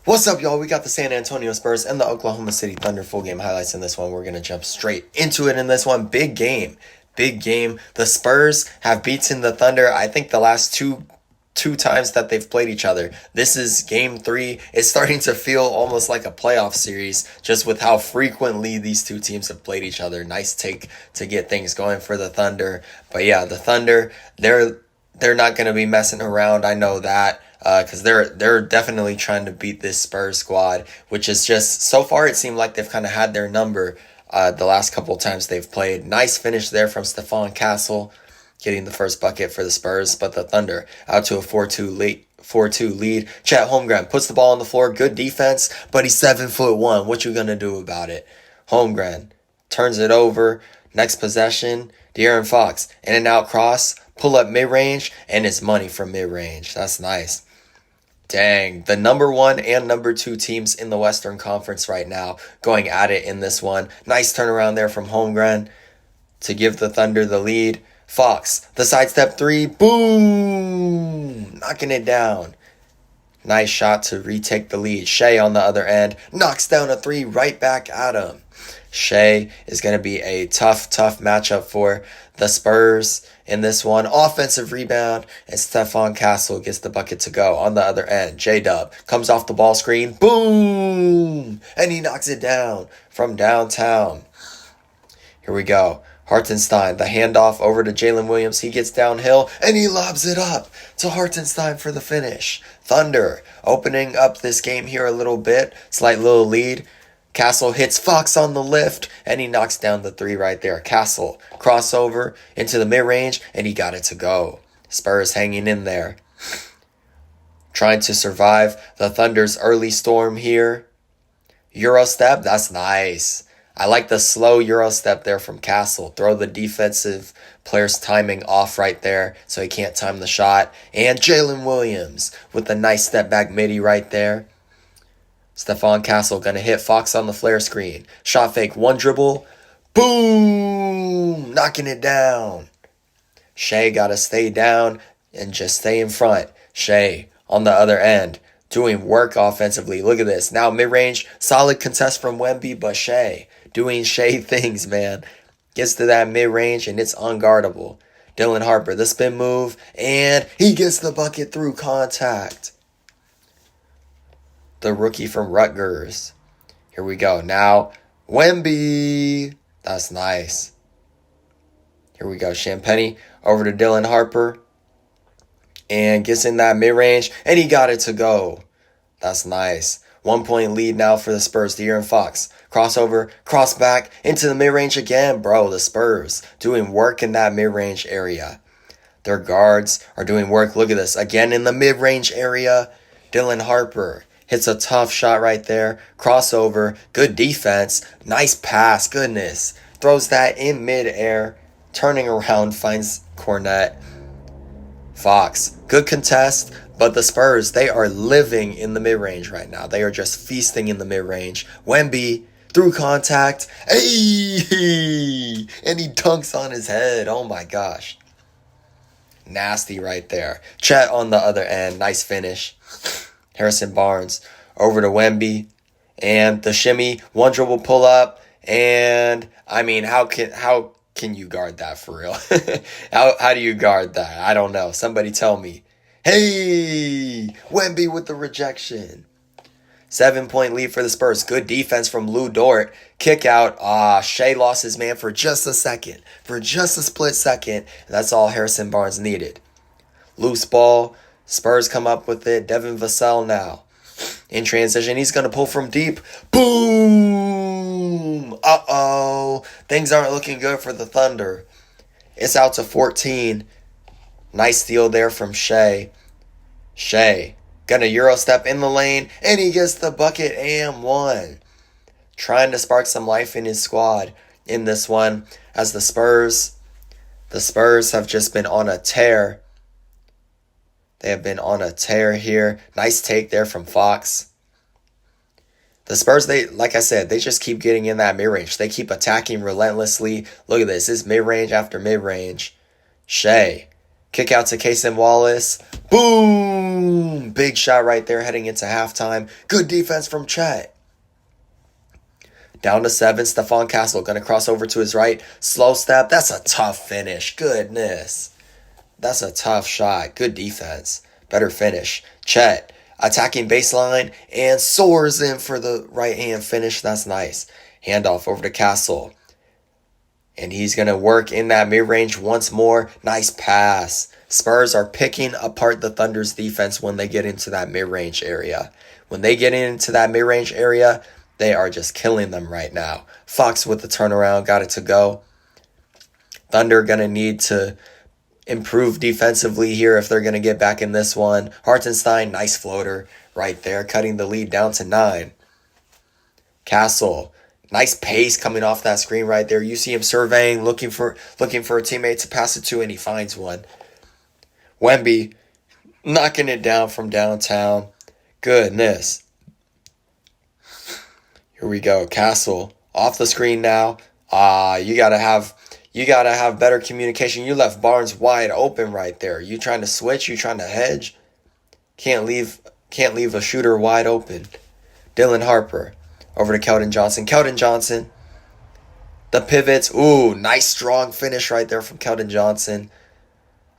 What's up, y'all? We got the San Antonio Spurs and the Oklahoma City Thunder full game highlights in this one. We're going to jump straight into it in this one. Big game. Big game. The Spurs have beaten the Thunder, I think, the last two times that they've played each other. This is game 3. It's starting to feel almost like a playoff series just with how frequently these two teams have played each other. Nice take to get things going for the Thunder. But yeah, the Thunder, they're not going to be messing around. I know that. Because they're definitely trying to beat this Spurs squad, which is just, so far it seemed like they've kind of had their number the last couple times they've played. Nice finish there from Stephon Castle, getting the first bucket for the Spurs, but the Thunder out to a 4-2 lead. Chet Holmgren puts the ball on the floor, good defense, but he's 7'1". What you gonna do about it? Holmgren turns it over, next possession, De'Aaron Fox, in and out cross, pull up mid-range, and it's money from mid-range. That's nice. Dang, the number 1 and number 2 teams in the Western Conference right now going at it in this one. Nice turnaround there from Holmgren to give the Thunder the lead. Fox, the sidestep 3, boom! Knocking it down. Nice shot to retake the lead. Shea on the other end knocks down a 3 right back at him. Shea is going to be a tough matchup for the Spurs in this one. Offensive rebound, and Stephon Castle gets the bucket to go. On the other end, J-Dub comes off the ball screen, boom! And he knocks it down from downtown. Here we go. Hartenstein, the handoff over to Jalen Williams. He gets downhill, and he lobs it up to Hartenstein for the finish. Thunder opening up this game here a little bit. Slight little lead. Castle hits Fox on the lift, and he knocks down the 3 right there. Castle, crossover into the mid-range, and he got it to go. Spurs hanging in there. Trying to survive the Thunder's early storm here. Euro step, that's nice. I like the slow Euro step there from Castle. Throw the defensive player's timing off right there so he can't time the shot. And Jalen Williams with the nice step back midi right there. Stephon Castle going to hit Fox on the flare screen. Shot fake, 1 dribble. Boom! Knocking it down. Shea got to stay down and just stay in front. Shea on the other end doing work offensively. Look at this. Now mid-range, solid contest from Wemby, but Shea doing Shea things, man. Gets to that mid-range and it's unguardable. Dylan Harper, the spin move, and he gets the bucket through contact. The rookie from Rutgers. Here we go. Now, Wemby. That's nice. Here we go. Champagny over to Dylan Harper. And gets in that mid-range. And he got it to go. That's nice. 1-point lead now for the Spurs. De'Aaron Fox. Crossover. Cross back. Into the mid-range again. Bro, the Spurs doing work in that mid-range area. Their guards are doing work. Look at this. Again in the mid-range area. Dylan Harper. Hits a tough shot right there. Crossover. Good defense. Nice pass. Goodness. Throws that in midair. Turning around. Finds Cornette. Fox. Good contest. But the Spurs, they are living in the mid-range right now. They are just feasting in the mid-range. Wemby. Through contact. Hey! And he dunks on his head. Oh my gosh. Nasty right there. Chet on the other end. Nice finish. Harrison Barnes over to Wemby, and the shimmy, 1 dribble pull up, and I mean, how can you guard that for real? how do you guard that? I don't know. Somebody tell me. Hey, Wemby with the rejection. 7-point lead for the Spurs. Good defense from Lou Dort. Kick out. Shea lost his man for just a second, for just a split second. And that's all Harrison Barnes needed. Loose ball. Spurs come up with it. Devin Vassell now. In transition, he's going to pull from deep. Boom! Uh-oh. Things aren't looking good for the Thunder. It's out to 14. Nice steal there from Shea. Shea going to Euro step in the lane, and he gets the bucket and 1. Trying to spark some life in his squad in this one as the Spurs have just been on a tear. They have been on a tear here. Nice take there from Fox. The Spurs, like I said, they just keep getting in that mid-range. They keep attacking relentlessly. Look at this. It's mid-range after mid-range. Shea Kick out to Casey Wallace. Boom! Big shot right there heading into halftime. Good defense from Chet. Down to 7. Stephon Castle going to cross over to his right. Slow step. That's a tough finish. Goodness. That's a tough shot. Good defense. Better finish. Chet attacking baseline and soars in for the right hand finish. That's nice. Handoff over to Castle. And he's going to work in that mid-range once more. Nice pass. Spurs are picking apart the Thunder's defense when they get into that mid-range area. When they get into that mid-range area, they are just killing them right now. Fox with the turnaround. Got it to go. Thunder going to need to improve defensively here if they're going to get back in this one. Hartenstein, nice floater right there, cutting the lead down to 9. Castle, nice pace coming off that screen right there. You see him surveying, looking for a teammate to pass it to, and he finds one. Wemby knocking it down from downtown. Goodness. Here we go. Castle off the screen now. You gotta have better communication. You left Barnes wide open right there. You trying to switch? You trying to hedge? Can't leave a shooter wide open. Dylan Harper over to Keldon Johnson. Keldon Johnson. The pivots. Ooh, nice strong finish right there from Keldon Johnson.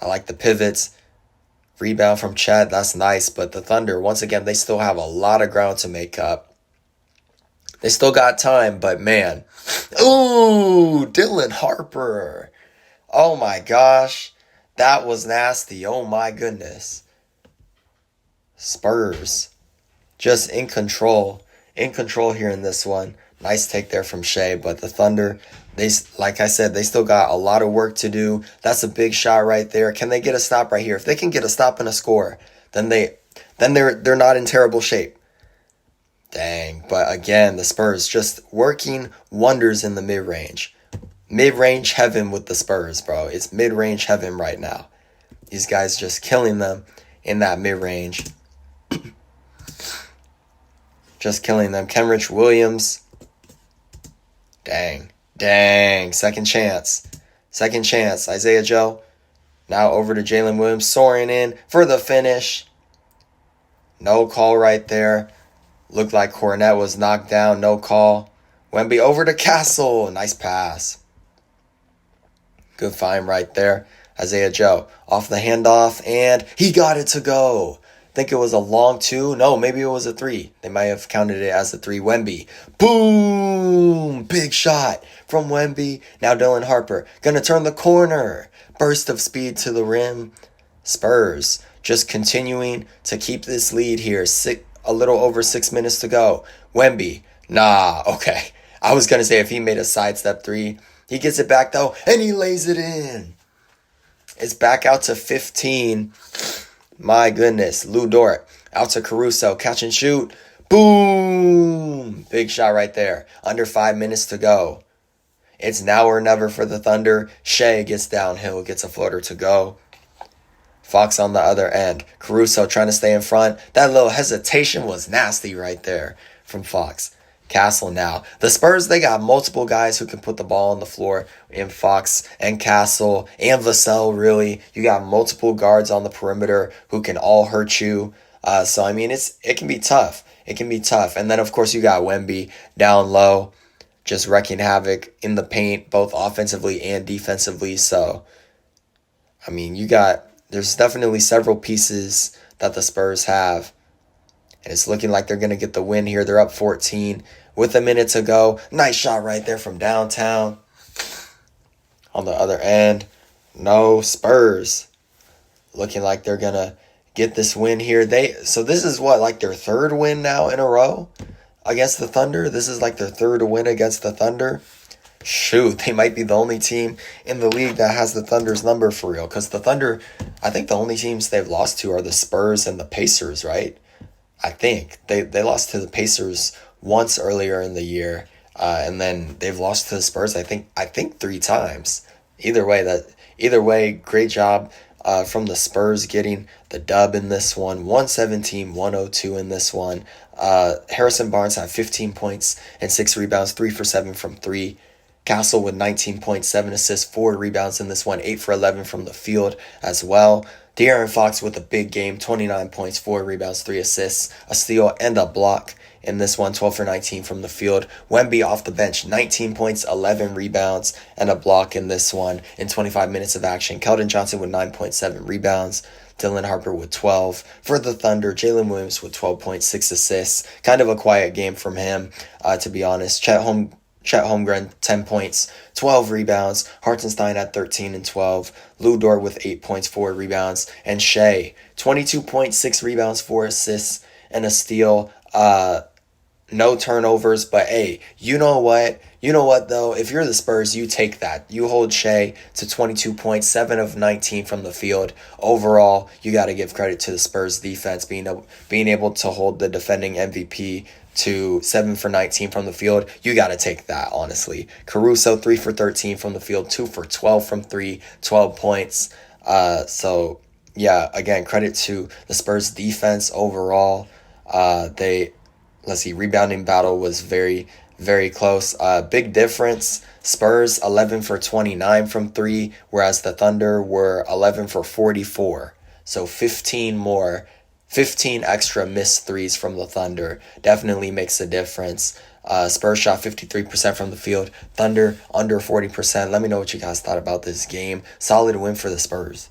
I like the pivots. Rebound from Chet. That's nice. But the Thunder, once again, they still have a lot of ground to make up. They still got time, but man. Ooh, Dylan Harper. Oh my gosh. That was nasty. Oh my goodness. Spurs. Just in control. In control here in this one. Nice take there from Shea, but the Thunder, like I said, they still got a lot of work to do. That's a big shot right there. Can they get a stop right here? If they can get a stop and a score, then they're not in terrible shape. Dang. But again, the Spurs just working wonders in the mid-range. Mid-range heaven with the Spurs, bro. It's mid-range heaven right now. These guys just killing them in that mid-range. Just killing them. Kenrich Williams. Dang. Second chance. Isaiah Joe. Now over to Jalen Williams. Soaring in for the finish. No call right there. Looked like Cornette was knocked down. No call. Wemby over to Castle. Nice pass. Good find right there. Isaiah Joe off the handoff. And he got it to go. I think it was a long 2. No, maybe it was a 3. They might have counted it as a 3. Wemby. Boom. Big shot from Wemby. Now Dylan Harper. Gonna turn the corner. Burst of speed to the rim. Spurs just continuing to keep this lead here. A little over 6 minutes to go. Wemby. Nah, okay. I was going to say if he made a sidestep 3. He gets it back though, and he lays it in. It's back out to 15. My goodness. Lou Dort out to Caruso. Catch and shoot. Boom. Big shot right there. Under 5 minutes to go. It's now or never for the Thunder. Shea gets downhill, gets a floater to go. Fox on the other end. Caruso trying to stay in front. That little hesitation was nasty right there from Fox. Castle now. The Spurs, they got multiple guys who can put the ball on the floor in Fox and Castle and Vassell, really. You got multiple guards on the perimeter who can all hurt you. So, I mean, it can be tough. It can be tough. And then, of course, you got Wemby down low, just wrecking havoc in the paint, both offensively and defensively. So, I mean, there's definitely several pieces that the Spurs have. And it's looking like they're going to get the win here. They're up 14 with a minute to go. Nice shot right there from downtown. On the other end, no Spurs. Looking like they're going to get this win here. So this is like their 3rd win now in a row against the Thunder? This is like their 3rd win against the Thunder? Shoot, they might be the only team in the league that has the Thunder's number for real. Because the Thunder, I think the only teams they've lost to are the Spurs and the Pacers, right? I think. They lost to the Pacers once earlier in the year. And then they've lost to the Spurs, I think 3 times. Either way, great job from the Spurs getting the dub in this one. 117-102 in this one. Harrison Barnes had 15 points and 6 rebounds, 3 for 7 from 3. Castle with 19.7 assists, 4 rebounds in this one, 8 for 11 from the field as well. De'Aaron Fox with a big game, 29 points, 4 rebounds, 3 assists, a steal, and a block in this one, 12 for 19 from the field. Wemby off the bench, 19 points, 11 rebounds, and a block in this one in 25 minutes of action. Keldon Johnson with 9.7 rebounds. Dylan Harper with 12. For the Thunder, Jalen Williams with 12.6 assists. Kind of a quiet game from him, to be honest. Chet Holmgren, 10 points, 12 rebounds. Hartenstein at 13 and 12. Lou Dort with 8 points, 4 rebounds. And Shea, 22.6 rebounds, 4 assists, and a steal. No turnovers, but hey, you know what? You know what, though? If you're the Spurs, you take that. You hold Shea to 22 points, 7 of 19 from the field. Overall, you got to give credit to the Spurs defense being able to hold the defending MVP to 7 for 19 from the field. You got to take that, honestly. Caruso, 3 for 13 from the field, 2 for 12 from 3, 12 points. So, yeah, again, credit to the Spurs defense overall. Rebounding battle was very, very close. Big difference. Spurs 11 for 29 from 3, whereas the Thunder were 11 for 44. So 15 extra missed threes from the Thunder. Definitely makes a difference. Spurs shot 53% from the field. Thunder under 40%. Let me know what you guys thought about this game. Solid win for the Spurs.